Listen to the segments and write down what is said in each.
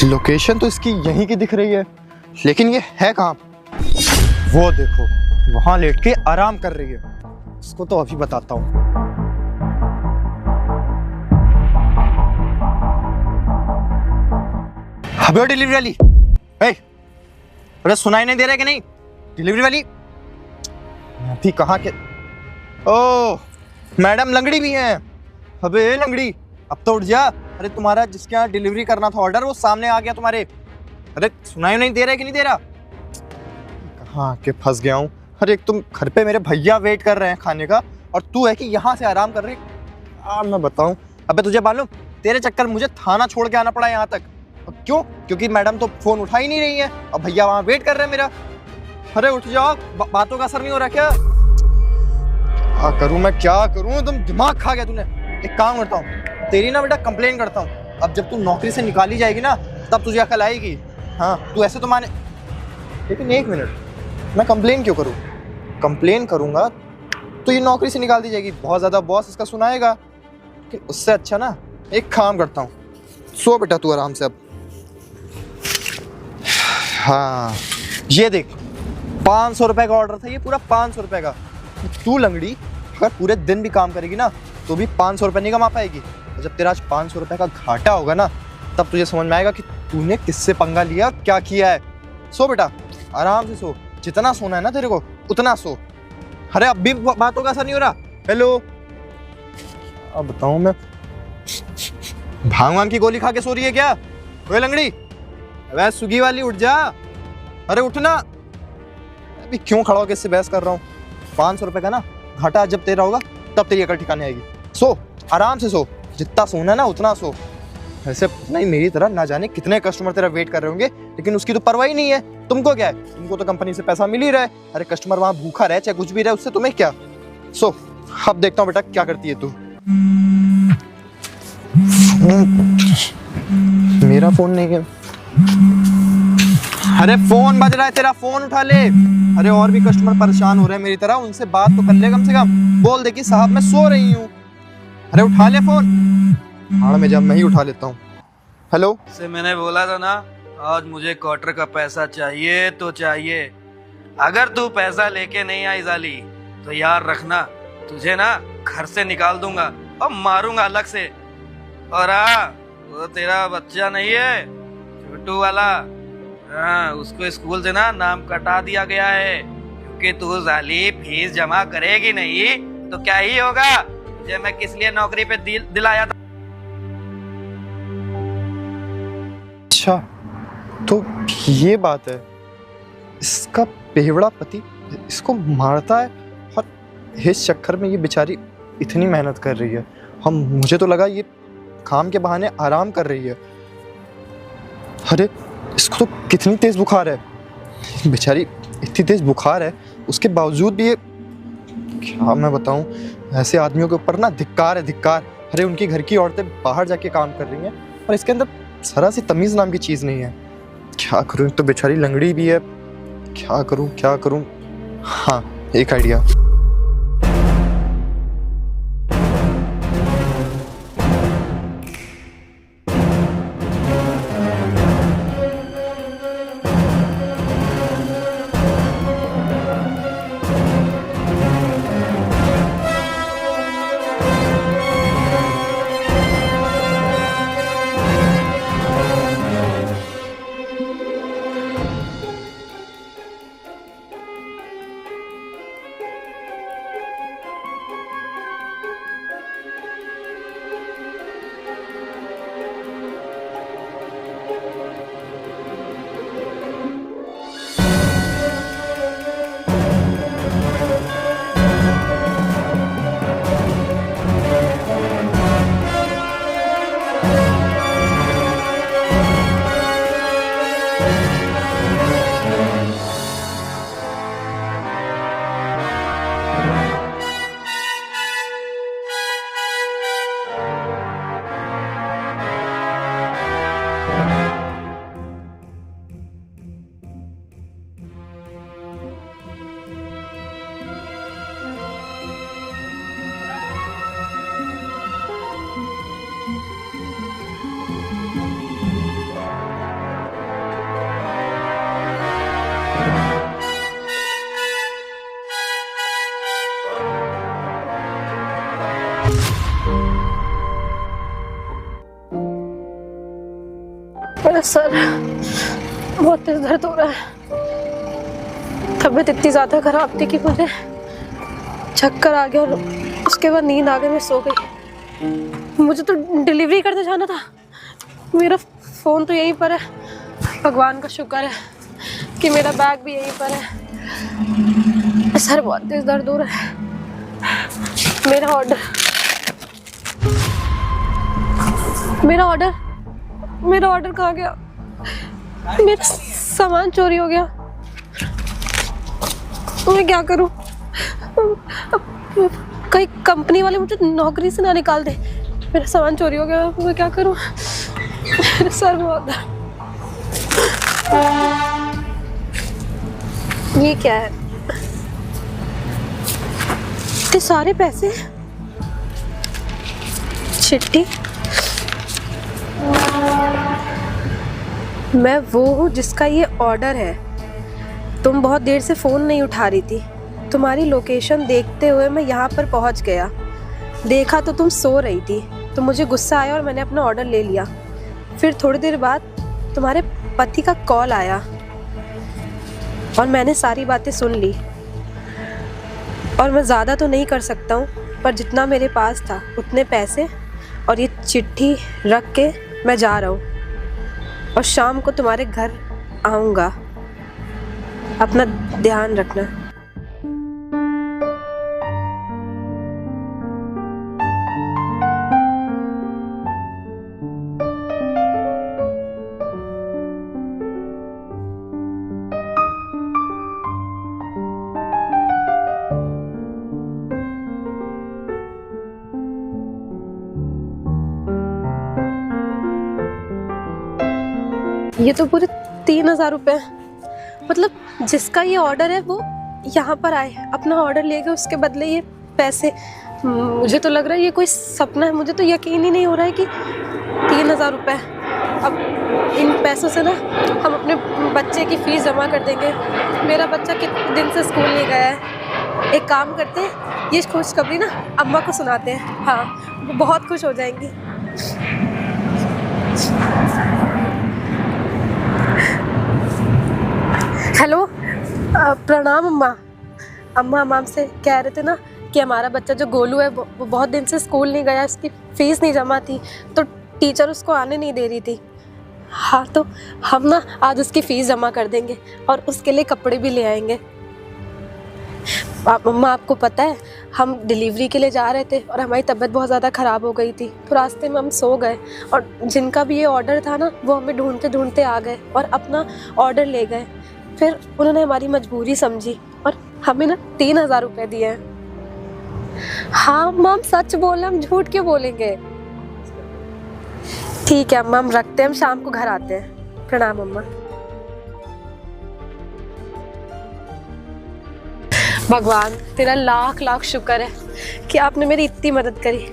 Location तो इसकी यहीं की दिख रही है, लेकिन ये है कहाँ? वो देखो, वहां लेट के आराम कर रही है। इसको तो अभी बताता हूँ। अबे डिलीवरी वाली, अरे सुनाई नहीं दे रहा है कि नहीं? डिलीवरी वाली थी कहाँ के? ओ मैडम लंगड़ी भी हैं। अबे लंगड़ी, अब तो उठ जा। अरे तुम्हारा जिसके यहाँ डिलीवरी करना था ऑर्डर, वो सामने आ गया तुम्हारे। अरे सुनाई नहीं दे रहा है कि नहीं दे रहा? कहाँ के फंस गया हूँ। अरे एक तुम घर पे मेरे भैया वेट कर रहे हैं खाने का, और तू है कि यहाँ से आराम कर रही। मैं बताऊँ, अबे तुझे मालूम, तेरे चक्कर मुझे थाना छोड़ के आना पड़ा यहाँ तक। क्यों? क्योंकि मैडम तो फोन उठा ही नहीं रही है और भैया वहाँ वेट कर रहे हैं मेरा। अरे उठ जाओ, बातों का असर नहीं हो रहा क्या? क्या करूं मैं, क्या करूं? तुम दिमाग खा गया तूने। एक काम करता हूँ, तेरी ना बेटा कंप्लेन करता हूँ। अब जब तू नौकरी से निकाली जाएगी ना, तब तुझे अकल आएगी। हाँ तू ऐसे तो माने, लेकिन एक मिनट, मैं कंप्लेन क्यों करूँ? कंप्लेन करूंगा तो ये नौकरी से निकाल दी जाएगी, बहुत ज्यादा बॉस इसका सुनाएगा। लेकिन उससे अच्छा ना एक काम करता हूँ, सो बेटा तू आराम से अब। हाँ ये देख, 500 रुपए का ऑर्डर था ये, पूरा 500 रुपए का। तू लंगड़ी अगर पूरे दिन भी काम करेगी ना, तो भी 500 रुपए नहीं कमा पाएगी। और जब तेरा आज 500 रुपए का घाटा होगा ना, तब तुझे समझ में आएगा कि तूने किससे पंगा लिया, क्या किया है। सो बेटा आराम से सो, जितना सोना है ना तेरे को उतना सो। अरे अब भी बातों का असर नहीं हो रहा। हेलो, अब बताऊं मैं, भांग वांग की गोली खा के सो रही है क्या? ओए लंगड़ी, अबे सुगी वाली उठ जा। अरे उठना। अभी क्यों खड़ा होकर इससे बहस कर रहा हूँ? 500 रुपए का ना घाटा जब तेरा होगा, तब तेरी अकल ठिकाने आएगी। सो आराम से सो, जितना सोना है ना उतना सो। ऐसे नहीं मेरी तरह ना जाने कितने कस्टमर तेरा वेट कर रहे होंगे, लेकिन उसकी तो परवाह ही नहीं है। तुमको क्या है, तुमको तो कंपनी से पैसा मिल ही रहा है। अरे कस्टमर वहां भूखा रहे चाहे कुछ भी रहे, उससे तुम्हें क्या। सो अब देखता हूँ बेटा क्या करती है तू। मेरा फोन नहीं है। अरे फोन बज रहा है तेरा, फोन उठा ले। अरे और भी कस्टमर परेशान हो रहे हैं मेरी तरह, उनसे बात तो कर ले कम से कम। बोल दे कि साहब मैं सो रही हूँ। अरे उठा ले फोन। हाँ मैं जब मैं ही उठा लेता हूँ। हेलो से मैंने बोला था ना, आज मुझे क्वार्टर का पैसा चाहिए तो चाहिए। अगर तू पैसा लेके नहीं आई जाली, तो याद रखना तुझे ना घर से निकाल दूंगा और मारूंगा अलग से। और हाँ, वो तेरा बच्चा नहीं है छोटू वाला, हाँ उसको स्कूल से ना नाम कटा दिया गया है, क्योंकि तू जाली फीस जमा करेगी नहीं तो क्या ही होगा। तुझे मैं किस लिए नौकरी पे दिलाया था। अच्छा तो ये बात है, इसका बेवड़ा पति इसको मारता है और इस चक्कर में ये बेचारी इतनी मेहनत कर रही है। हम मुझे तो लगा ये काम के बहाने आराम कर रही है। अरे इसको तो कितनी तेज बुखार है, बेचारी इतनी तेज बुखार है, उसके बावजूद भी ये, क्या मैं बताऊं, ऐसे आदमियों के ऊपर ना धिक्कार है धिक्कार। अरे उनकी घर की औरतें बाहर जाके काम कर रही हैं और इसके अंदर जरा सी तमीज नाम की चीज नहीं है। क्या करूं, तो बेचारी लंगड़ी भी है। क्या करूं क्या करूं? हाँ एक आइडिया। मेरा सर बहुत तेज दर्द हो रहा है। तबीयत इतनी ज़्यादा खराब थी कि मुझे चक्कर आ गया और उसके बाद नींद आ गई, मैं सो गई। मुझे तो डिलीवरी करने जाना था, मेरा फ़ोन तो यहीं पर है। भगवान का शुक्र है कि मेरा बैग भी यहीं पर है। सर बहुत तेज दर्द हो रहा है। मेरा ऑर्डर कहाँ गया? मेरा सामान चोरी हो गया, मैं क्या करूं? कहीं कंपनी वाले मुझे नौकरी से ना निकाल दे। मेरा सामान चोरी हो गया, मैं क्या करूं? मेरे सर बहुत दर्द। ये क्या है? इतने सारे पैसे, चिट्ठी। मैं वो हूँ जिसका ये ऑर्डर है। तुम बहुत देर से फ़ोन नहीं उठा रही थी। तुम्हारी लोकेशन देखते हुए मैं यहाँ पर पहुँच गया। देखा तो तुम सो रही थी, तो मुझे गुस्सा आया और मैंने अपना ऑर्डर ले लिया। फिर थोड़ी देर बाद तुम्हारे पति का कॉल आया और मैंने सारी बातें सुन ली। और मैं ज़्यादा तो नहीं कर सकता हूँ, पर जितना मेरे पास था उतने पैसे और ये चिट्ठी रख के मैं जा रहा हूँ और शाम को तुम्हारे घर आऊँगा। अपना ध्यान रखना। ये तो पूरे 3,000 रुपये। मतलब जिसका ये ऑर्डर है वो यहाँ पर आए, अपना ऑर्डर ले गए, उसके बदले ये पैसे। मुझे तो लग रहा है ये कोई सपना है। मुझे तो यकीन ही नहीं हो रहा है कि 3,000 रुपये। अब इन पैसों से ना हम अपने बच्चे की फ़ीस जमा कर देंगे। मेरा बच्चा कितने दिन से स्कूल नहीं गया है। एक काम करते हैं, ये खुशखबरी ना अम्मा को सुनाते हैं। हाँ, वो बहुत खुश हो जाएंगी। हेलो, प्रणाम अम्मा। अम्मा हमसे कह रहे थे ना कि हमारा बच्चा जो गोलू है वो बहुत दिन से स्कूल नहीं गया, उसकी फ़ीस नहीं जमा थी, तो टीचर उसको आने नहीं दे रही थी। हाँ, तो हम ना आज उसकी फ़ीस जमा कर देंगे और उसके लिए कपड़े भी ले आएंगे। अम्मा, आपको पता है हम डिलीवरी के लिए जा रहे थे और हमारी तबीयत बहुत ज़्यादा ख़राब हो गई थी, तो रास्ते में हम सो गए और जिनका भी ये ऑर्डर था ना वो हमें ढूंढते ढूंढते आ गए और अपना ऑर्डर ले गए। फिर उन्होंने हमारी मजबूरी समझी और हमें ना 3,000 रुपये दिए हैं। हाँ अम्मा, हम सच बोल रहे, हम झूठ क्यों बोलेंगे? ठीक है अम्मा, हम रखते हैं, हम शाम को घर आते हैं। प्रणाम अम्मा। भगवान तेरा लाख लाख शुक्र है कि आपने मेरी इतनी मदद करी,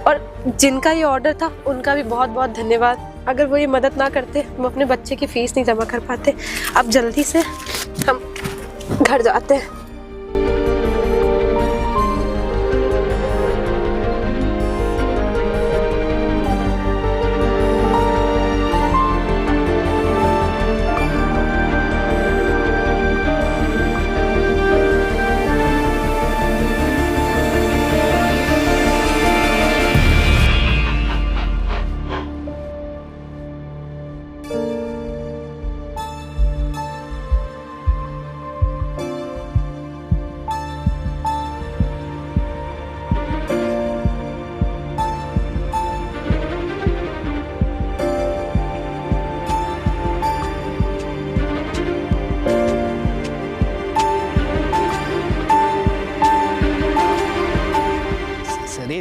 और जिनका ये ऑर्डर था उनका भी बहुत बहुत धन्यवाद। अगर वो ये मदद ना करते हम अपने बच्चे की फ़ीस नहीं जमा कर पाते। अब जल्दी से हम घर जाते हैं।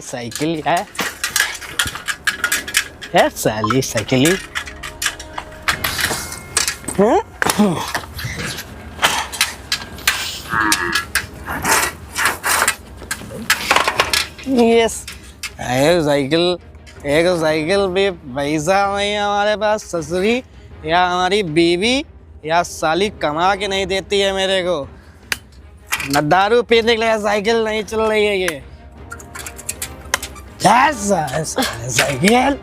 साइकिल है साली साइकिल। यस, एक साइकिल भी पैसा नहीं हमारे पास। ससुरी या हमारी बीवी या साली कमा के नहीं देती है मेरे को। न दारू पीने के लिए साइकिल नहीं चल रही है ये। साइकिल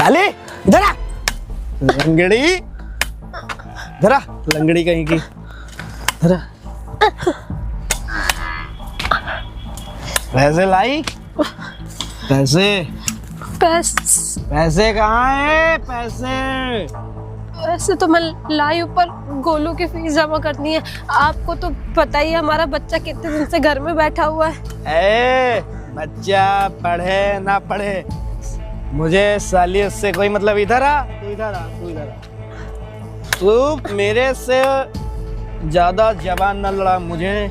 साले इधर आ, लंगड़ी, इधर आ, लंगड़ी कहीं की, इधर आ। पैसे लाई? पैसे पैसे कहाँ है? वैसे तो मैं लाई, ऊपर गोलू की फीस जमा करनी है। आपको तो पता ही है हमारा बच्चा कितने दिन से घर में बैठा हुआ है। बच्चा पढ़े ना पढ़े मुझे साली उससे कोई मतलब। इधर आ, तू इधर आ, तू इधर आ। तू मेरे से ज्यादा जबान न लड़ा। मुझे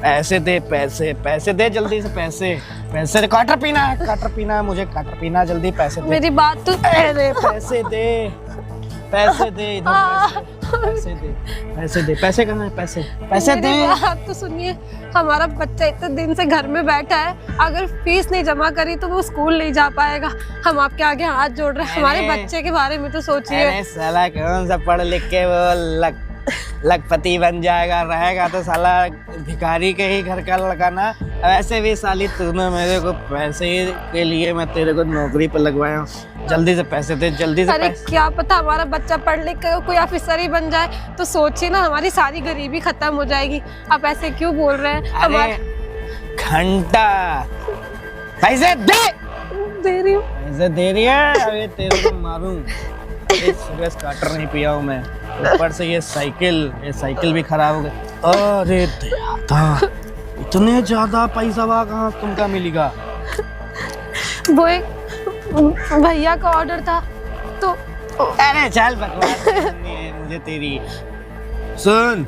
पैसे दे, पैसे दे जल्दी से, पैसे दे। क्वार्टर पीना है मुझे, क्वार्टर पीना है, जल्दी पैसे दे। मेरी बात तो अरे पैसे दे इधर, पैसे दे। पैसे कहाँ है? पैसे दे। मेरी बात तो सुनिए, हमारा बच्चा इतने दिन से घर में बैठा है, अगर फीस नहीं जमा करी तो वो स्कूल नहीं जा पाएगा। हम आपके आगे हाथ जोड़ रहे हैं, हमारे बच्चे के बारे में तो सोचिए। अरे साला कौन सा पढ़ लिख के वो लखपति बन जाएगा, रहेगा तो साला भिखारी के ही घर का लड़का ना। वैसे भी साली तूने मेरे को पैसे के लिए मैं तेरे को नौकरी पर लगवाया हूँ। जल्दी से पैसे दे, जल्दी से। अरे क्या पता हमारा बच्चा पढ़ लिख कर कोई ऑफिसर ही बन जाए, तो सोचिए ना हमारी सारी गरीबी खत्म हो जाएगी। आप ऐसे क्यों बोल रहे हैं? अरे घंटा पैसे दे रही हूँ। पैसे दे रही है। अरे तेरे को मारूं। सुबह स्टार्टर नहीं पिया हूँ मैं, ऊपर से ये साइकिल भी खराब हो गई। अरे था इतने ज्यादा पैसा वहाँ कहाँ तुमका मिलेगा? वो एक भैया का ऑर्डर था तो। अरे चल बकवास करनी है मुझे तेरी। सुन,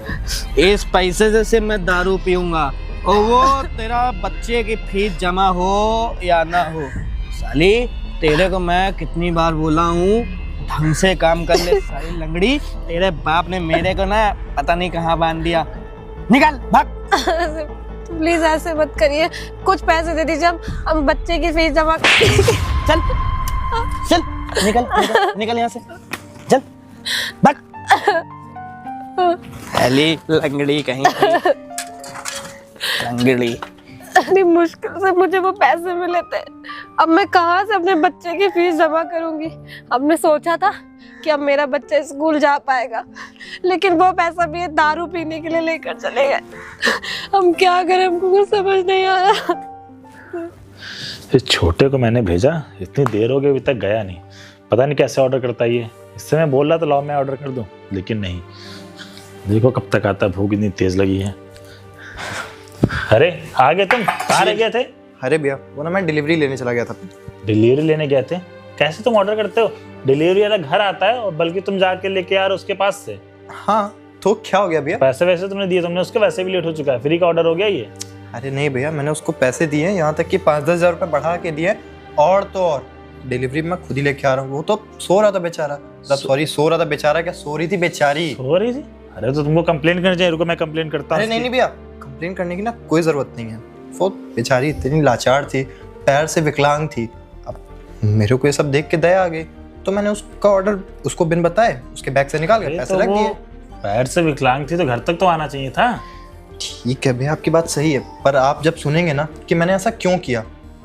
इस पैसे से मैं दारू पीऊंगा और वो तेरा बच्चे की फीस जमा हो या ना हो। साली तेरे को मैं कितनी बार बोला हूँ ढंग से काम कर ले। सारी लंगड़ी, तेरे बाप ने मेरे को ना पता नहीं कहाँ बांध दिया। निकल भाग। प्लीज ऐसे मत करिए, कुछ पैसे दे दीजिए, हम बच्चे की फीस जमा चल चल निकल यहाँ से, चल भाग। पहली लंगड़ी कहीं की, लंगड़ी। इतनी मुश्किल से मुझे वो पैसे मिले थे, अब मैं कहाँ से अपने बच्चे की फीस जमा करूंगी? हमने सोचा था कि अब मेरा बच्चा स्कूल जा पाएगा, लेकिन वो पैसा भी ये दारू पीने के लिए लेकर चले गए। हम क्या करें, हमको कुछ समझ नहीं आ रहा। इस छोटे को मैंने भेजा, इतनी देर हो गई अभी तक गया नहीं। पता नहीं कैसे ऑर्डर करता है ये। इससे मैं बोल रहा था लाओ मैं ऑर्डर कर दूं, लेकिन नहीं। देखो कब तक आता, भूख इतनी तेज लगी है। अरे आ गए तुम, कहाँ रह गए थे? अरे भैया वो ना मैं डिलीवरी लेने चला गया था। डिलीवरी लेने गए थे? कैसे तुम ऑर्डर करते हो? डिलीवरी वाला घर आता है और बल्कि तुम जाके लेके आ रहे हो उसके पास से। हाँ तो क्या हो गया भैया? पैसे वैसे तुमने दिए, तुमने उसके वैसे भी लेट हो चुका है। फ्री का ऑर्डर हो गया ये? अरे नहीं भैया, मैंने उसको पैसे दिए, यहाँ तक कि 5-10 हज़ार रुपये बढ़ा के दिए। और तो और डिलीवरी मैं खुद ही लेके आ रहा हूँ। वो तो सो रहा था बेचारा, सो रहा था बेचारा, क्या सो रही थी बेचारी? सो रही थी? अरे तो तुमको कंप्लेन करनी चाहिए। रुको मैं कंप्लेन करता हूँ। अरे नहीं भैया, कंप्लेन करने की ना कोई ज़रूरत नहीं है। वो बेचारी इतनी लाचार थी, पैर से विकलांग थी। अब मेरे को ये सब देख के दया आ गई, तो मैंने उसका ऑर्डर उसको बिन बताए उसके बैग से निकाल के पैसे रख दिए। पैर से विकलांग थी तो घर तक तो आना चाहिए था। ठीक है भैया, आपकी बात सही है, पर आप जब सुनेंगे ना कि मैंने ऐसा क्यों किया,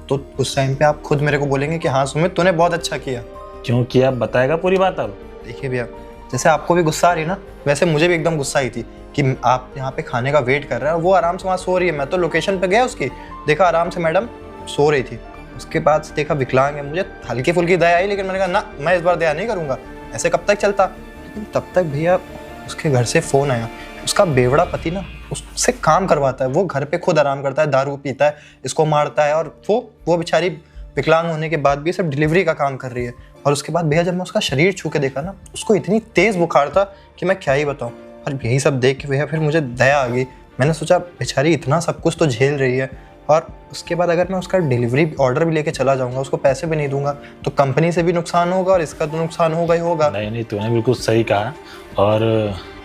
तो उस टाइम पे आप खुद मेरे को बोलेंगे कि हाँ सुमित तूने बहुत अच्छा किया। क्यों किया बताएगा पूरी बात अब? देखिए भैया, जैसे आपको भी गुस्सा आ रही है ना, वैसे मुझे भी एकदम गुस्सा आई थी कि आप यहाँ पे खाने का वेट कर रहे हैं और वो आराम से वहाँ सो रही है। मैं तो लोकेशन पे गया उसकी, देखा आराम से मैडम सो रही थी। उसके बाद देखा विकलांग है, मुझे हल्की फुल्की दया आई, लेकिन मैंने कहा ना मैं इस बार दया नहीं करूँगा, ऐसे कब तक चलता। लेकिन तब तक भैया उसके घर से फ़ोन आया, उसका बेवड़ा पति ना उससे काम करवाता है। वो घर पे खुद आराम करता है, दारू पीता है, इसको मारता है, और वो बेचारी विकलांग होने के बाद भी सिर्फ डिलीवरी का काम कर रही है। और उसके बाद भैया जब मैं उसका शरीर छू के देखा ना, उसको इतनी तेज़ बुखार था कि मैं क्या ही बताऊँ। और यही सब देख के भैया फिर मुझे दया आ गई। मैंने सोचा बेचारी इतना सब कुछ तो झेल रही है, और उसके बाद अगर मैं उसका डिलीवरी ऑर्डर भी लेके चला जाऊंगा, उसको पैसे भी नहीं दूंगा, तो कंपनी से भी नुकसान होगा और इसका तो नुकसान होगा ही होगा। नहीं तूने बिल्कुल सही कहा, और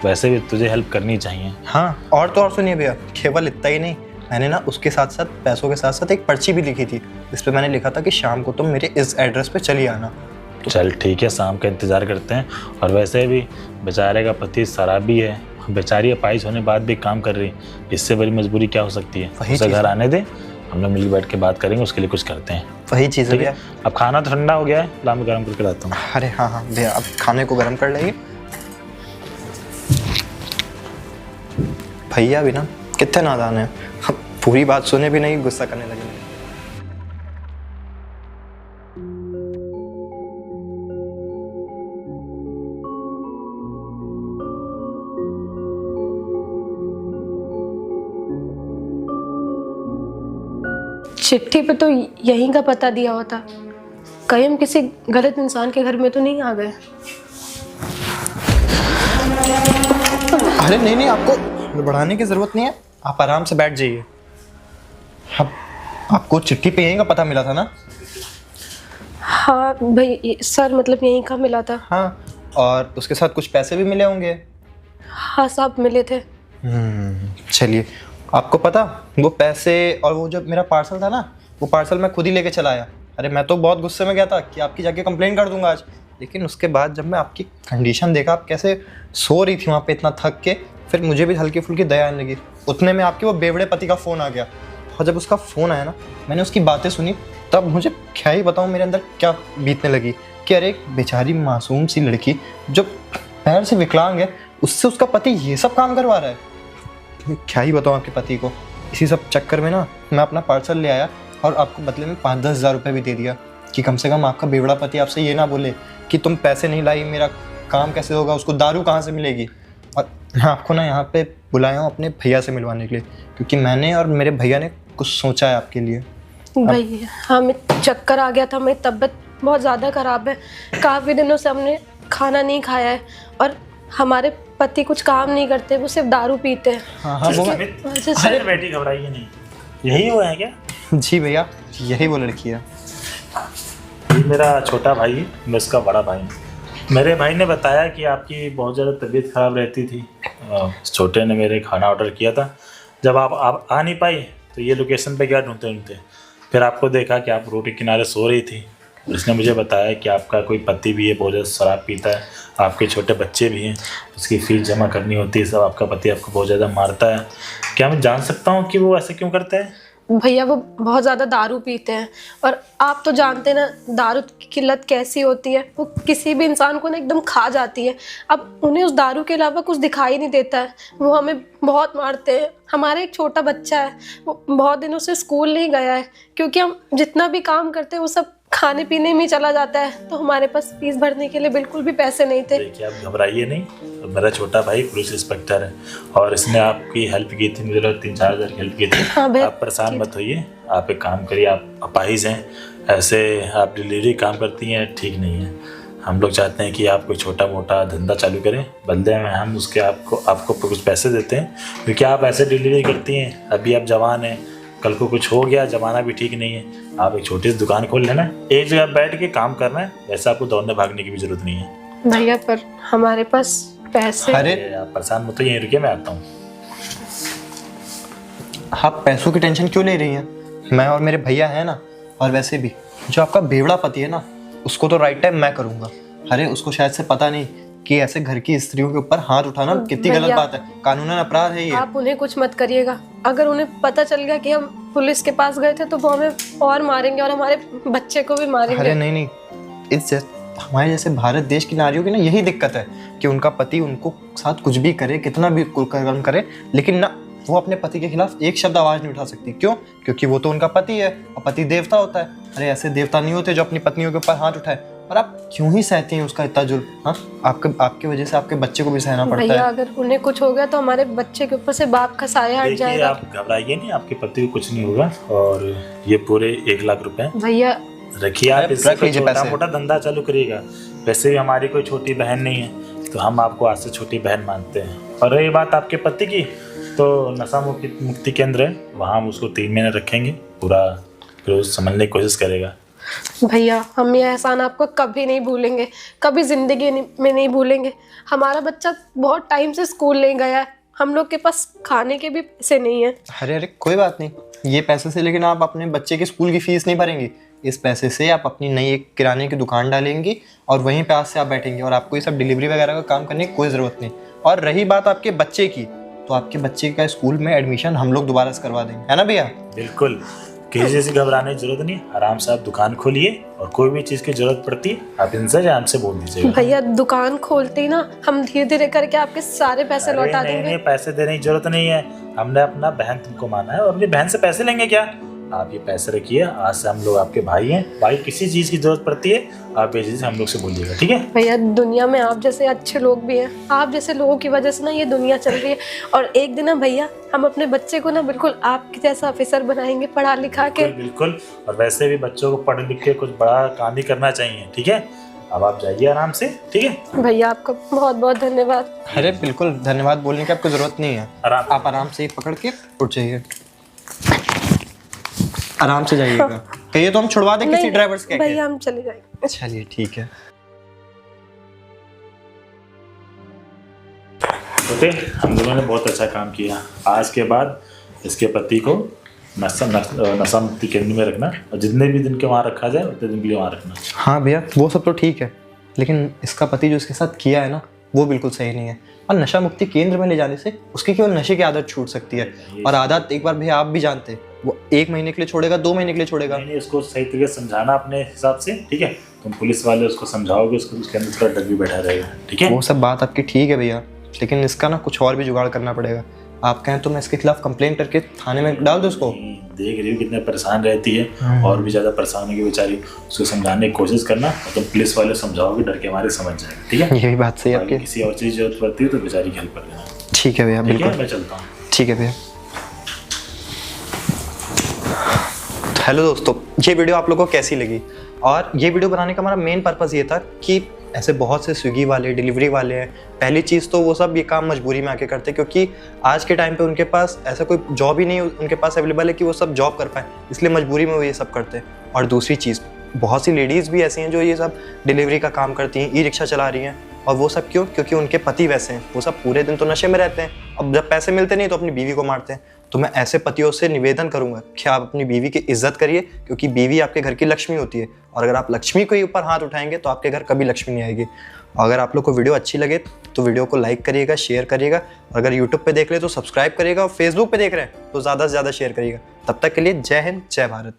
वैसे भी तुझे हेल्प करनी चाहिए। हाँ, और तो और सुनिए भैया, केवल इतना ही नहीं, मैंने ना उसके साथ साथ पैसों के साथ साथ एक पर्ची भी लिखी थी, जिस पे मैंने लिखा था कि शाम को तुम मेरे इस एड्रेस पे चली आना। तो चल ठीक है, शाम का इंतज़ार करते हैं। और वैसे भी बेचारे का पति शराबी है, बेचारी अपाहिज होने बाद भी काम कर रही, इससे बड़ी मजबूरी क्या हो सकती है? उसे घर आने दे, हम लोग मिल बैठ के बात करेंगे, उसके लिए कुछ करते हैं। वही चीज़ है ठीक है, भैया। अब खाना तो ठंडा हो गया है, ला मैं गर्म करके लाता हूँ। अरे हाँ हाँ भैया, अब खाने को गर्म कर लेंगे। भैया भी ना कितने नादान है, अब पूरी बात सुने भी नहीं गुस्सा करने लगे। चिट्ठी पे तो यहीं का पता दिया होता, कहीं हम किसी गलत इंसान के घर में तो नहीं आ गए। अरे नहीं नहीं, आपको बढ़ाने की जरूरत नहीं है, आप आराम से बैठ जाइए। अब आपको चिट्ठी पे यहीं का पता मिला था ना? हाँ भाई सर, मतलब यहीं का मिला था। हाँ, और उसके साथ कुछ पैसे भी मिले होंगे। हाँ साहब मिले थे। चलिए, आपको पता वो पैसे और वो जो मेरा पार्सल था ना, वो पार्सल मैं खुद ही लेके चला आया। अरे मैं तो बहुत गुस्से में गया था कि आपकी जाके कंप्लेंट कर दूंगा आज, लेकिन उसके बाद जब मैं आपकी कंडीशन देखा, आप कैसे सो रही थी वहाँ पे इतना थक के, फिर मुझे भी हल्की फुल्की दया आने लगी। उतने में आपके वो बेवड़े पति का फ़ोन आ गया, और जब उसका फ़ोन आया ना, मैंने उसकी बातें सुनी, तब मुझे क्या ही बताऊँ मेरे अंदर क्या बीतने लगी कि अरे एक बेचारी मासूम सी लड़की जो पैर से विकलांग है, उससे उसका पति ये सब काम करवा रहा है। क्या ही बताऊँ आपके पति को। इसी सब चक्कर में ना मैं अपना पार्सल ले आया और आपको बदले में 5-10 हज़ार रुपये भी दे दिया कि कम से कम आपका बेवड़ा पति आपसे ये ना बोले कि तुम पैसे नहीं लाई, मेरा काम कैसे होगा, उसको दारू कहाँ से मिलेगी। और मैं आपको ना यहाँ पे बुलाया हूँ अपने भैया से मिलवाने के लिए, क्योंकि मैंने और मेरे भैया ने कुछ सोचा है आपके लिए। भैया हमें चक्कर आ गया था, मेरी तबीयत बहुत ज़्यादा ख़राब है, काफ़ी दिनों से हमने खाना नहीं खाया है और हमारे पति कुछ काम नहीं करते, वो सिर्फ दारू पीते हैं। हाँ हाँ वो अरे बेटी घबराइए नहीं, यही हुआ है क्या? जी भैया, यही वो लड़की है। ये मेरा छोटा भाई है, मैं इसका बड़ा भाई हूँ। मेरे भाई ने बताया कि आपकी बहुत ज़्यादा तबीयत ख़राब रहती थी। छोटे ने मेरे खाना ऑर्डर किया था, जब आप आ नहीं पाई तो ये लोकेशन पे गया ढूंढते ढूंढते, फिर आपको देखा कि आप रोड के किनारे सो रही थी। इसने मुझे बताया कि आपका कोई पति भी है, बहुत ज़्यादा शराब पीता है, आपके छोटे बच्चे भी हैं, उसकी फ़ीस जमा करनी होती है सब, आपका पति आपको बहुत ज़्यादा मारता है। क्या मैं जान सकता हूँ कि वो ऐसे क्यों करता है? भैया वो बहुत ज़्यादा दारू पीते हैं और आप तो जानते हैं ना दारू की लत कैसी होती है, वो किसी भी इंसान को ना एकदम खा जाती है। अब उन्हें उस दारू के अलावा कुछ दिखाई नहीं देता है, वो हमें बहुत मारते हैं। हमारे एक छोटा बच्चा है, वो बहुत दिनों से स्कूल नहीं गया है, क्योंकि हम जितना भी काम करते हैं वो सब खाने पीने में चला जाता है, तो हमारे पास फीस भरने के लिए बिल्कुल भी पैसे नहीं थे। देखिए आप घबराइए नहीं, मेरा छोटा भाई पुलिस इंस्पेक्टर है और इसने आपकी हेल्प की थी, मुझे लगा 3-4 हज़ार की हेल्प की थी। हाँ आप परेशान मत होइए, आप एक काम करिए, आप अपाहिज हैं, ऐसे आप डिलीवरी काम करती हैं, ठीक नहीं है। हम लोग चाहते हैं कि आप कोई छोटा मोटा धंधा चालू करें, बदले में हम उसके आपको कुछ पैसे देते हैं, क्योंकि आप ऐसे डिलीवरी करती हैं। अभी आप जवान हैं, कल को कुछ हो गया, ज़माना भी ठीक नहीं है, आप एक छोटी सी दुकान खोल लेना, एक जगह बैठ के काम करना है, वैसे आपको दौड़ने भागने की भी जरूरत नहीं है। भैया पर हमारे पास पैसे। अरे आप परेशान मत हो, यहीं रुकिए, मैं आता हूँ। आप पैसों की टेंशन क्यों ले रही हैं? मैं और मेरे भैया हैं ना, और वैसे भी जो आपका बेवड़ा पति है ना, उसको तो राइट टाइम मैं करूँगा। अरे उसको शायद से पता नहीं कि ऐसे घर की स्त्रियों के ऊपर हाथ उठाना कितनी गलत बात है, कानूनन अपराध है ये। आप उन्हें कुछ मत करिएगा, अगर उन्हें पता चल गया कि हम पुलिस के पास गए थे तो वो हमें और मारेंगे और हमारे बच्चे को भी मारेंगे। अरे नहीं नहीं, हमारे जैसे भारत देश की नारियों की ना यही दिक्कत है कि उनका पति उनको साथ कुछ भी करे, कितना भी कुकर्म करे, लेकिन ना वो अपने पति के खिलाफ एक शब्द आवाज नहीं उठा सकती। क्यों? क्योंकि वो तो उनका पति है और पति देवता होता है। अरे ऐसे देवता नहीं होते जो अपनी पत्नियों के ऊपर हाथ उठाए। और आप क्यों ही सहती हैं उसका इतना जुल्म? हाँ, आपके वजह से आपके बच्चे को भी सहना पड़ता भैया है। अगर उन्हें कुछ हो गया तो हमारे बच्चे के ऊपर से बाप का साया हट जाएगा। आप घबराइए नहीं, आपके पति को कुछ नहीं होगा, और ये पूरे 1 लाख रुपए भैया रखिए, आप इससे रख लीजिए छोटा पैसे। मोटा धंधा चालू करिएगा। वैसे भी हमारी कोई छोटी बहन नहीं है, तो हम आपको आज से छोटी बहन मानते हैं। और रही बात आपके पति की, तो नशा मुक्ति केंद्र है, वहाँ हम उसको 3 महीने रखेंगे, पूरा फिर उस समझने की कोशिश करेगा। भैया हम ये एहसान आपको कभी नहीं भूलेंगे, कभी जिंदगी में नहीं भूलेंगे। हमारा बच्चा बहुत टाइम से स्कूल नहीं गया है, हम लोग के पास खाने के भी पैसे नहीं है। अरे अरे कोई बात नहीं, ये पैसे से लेकिन आप अपने बच्चे की स्कूल की फीस नहीं भरेंगी। इस पैसे से आप अपनी नई एक किराने की दुकान डालेंगी और वहीं पे आज से आप बैठेंगे, और आपको ये सब डिलीवरी वगैरह का काम करने की कोई ज़रूरत नहीं। और रही बात आपके बच्चे की, तो आपके बच्चे का स्कूल में एडमिशन हम लोग दोबारा से करवा देंगे, है ना भैया? बिल्कुल, किसी चीज़ से घबराने की जरूरत नहीं, आराम से आप दुकान खोलिए और कोई भी चीज़ की जरूरत पड़ती है आप इनसे आराम से बोल दीजिएगा। भैया दुकान खोलते ही ना हम धीरे धीरे करके आपके सारे पैसे अरे लौटा नहीं, देंगे। नहीं, पैसे देने की जरूरत नहीं है। हमने अपना बहन तुमको माना है और अपनी बहन से पैसे लेंगे क्या? आप ये पैसे रखिए, आज से हम लोग आपके भाई हैं। भाई किसी चीज़ की जरूरत पड़ती है आप ये चीज़ हम लोग से बोलिएगा, ठीक है? भैया दुनिया में आप जैसे अच्छे लोग भी हैं, आप जैसे लोगों की वजह से ना ये दुनिया चल रही है। और एक दिन ना भैया हम अपने बच्चे को ना बिल्कुल आपके जैसा ऑफिसर बनाएंगे, पढ़ा लिखा के। बिल्कुल। और वैसे भी बच्चों को पढ़ लिख के कुछ बड़ा काम ही करना चाहिए, ठीक है? अब आप जाइए आराम से, ठीक है? भैया आपका बहुत बहुत धन्यवाद। अरे बिल्कुल धन्यवाद बोलने की आपको जरूरत नहीं है। आराम आप आराम से पकड़ के उठ जाइए, आराम से जाइएगा। कहिए तो हम छुड़वा दें किसी नहीं, ड्राइवर से। भैया हम चले जाएंगे। चलिए ठीक है। ओके, हम लोगों ने बहुत अच्छा काम किया। आज के बाद इसके पति को नशा मुक्ति केंद्र में रखना और जितने भी दिन के वहाँ रखा जाए उतने दिन के लिए वहाँ रखना। हाँ भैया वो सब तो ठीक है, लेकिन इसका पति जो इसके साथ किया है ना वो बिल्कुल सही नहीं है। और नशा मुक्ति केंद्र में ले जाने से उसकी केवल नशे की आदत छूट सकती है। और आदत एक बार भैया आप भी जानते हैं, वो 1 महीने के लिए छोड़ेगा, 2 महीने के लिए छोड़ेगा। नहीं, उसको सही तरीके से समझाना अपने हिसाब से, ठीक है? तुम पुलिस वाले उसको समझाओगे, उसको उसके अंदर थोड़ा डर भी बैठा रहेगा, ठीक है? वो सब बात आपकी ठीक है भैया, लेकिन इसका ना कुछ और भी जुगाड़ करना पड़ेगा। आप कहें तो मैं इसके खिलाफ कंप्लेंट करके थाने में डाल दूँ उसको। देख रही हूँ कितने परेशान रहती है और भी ज़्यादा परेशान होगी बेचारी। उसको समझाने की कोशिश करना और तुम पुलिस वाले समझाओगे, डर के हमारे समझ जाएगा, ठीक है? ये भी बात सही है बाकी आपकी। किसी और चीज़ जरूरत पड़ती है तो बेचारी की हेल्प कर देना, ठीक है भैया, ठीक है? बिल्कुल मैं चलता हूँ। ठीक है भैया। हेलो दोस्तों, ये वीडियो आप लोगों को कैसी लगी? और ये वीडियो बनाने का हमारा मेन पर्पज़ ये था कि ऐसे बहुत से स्विगी वाले, डिलीवरी वाले हैं। पहली चीज़ तो वो सब ये काम मजबूरी में आके करते हैं, क्योंकि आज के टाइम पे उनके पास ऐसा कोई जॉब ही नहीं उनके पास अवेलेबल है कि वो सब जॉब कर पाएँ, इसलिए मजबूरी में वो ये सब करते हैं। और दूसरी चीज़, बहुत सी लेडीज़ भी ऐसी हैं जो ये सब डिलीवरी का काम करती हैं, ई-रिक्शा चला रही हैं। और वो सब क्यों? क्योंकि उनके पति वैसे हैं, वो सब पूरे दिन तो नशे में रहते हैं, अब जब पैसे मिलते नहीं तो अपनी बीवी को मारते हैं। तो मैं ऐसे पतियों से निवेदन करूंगा कि आप अपनी बीवी की इज्जत करिए, क्योंकि बीवी आपके घर की लक्ष्मी होती है। और अगर आप लक्ष्मी के ऊपर हाथ उठाएंगे तो आपके घर कभी लक्ष्मी नहीं आएगी। अगर आप लोग को वीडियो अच्छी लगे तो वीडियो को लाइक करिएगा, शेयर करिएगा। और अगर यूट्यूब पे देख रहे तो सब्सक्राइब करिएगा, और फेसबुक पे देख रहे हैं तो ज़्यादा से ज़्यादा शेयर करिएगा। तब तक के लिए जय हिंद, जय भारत।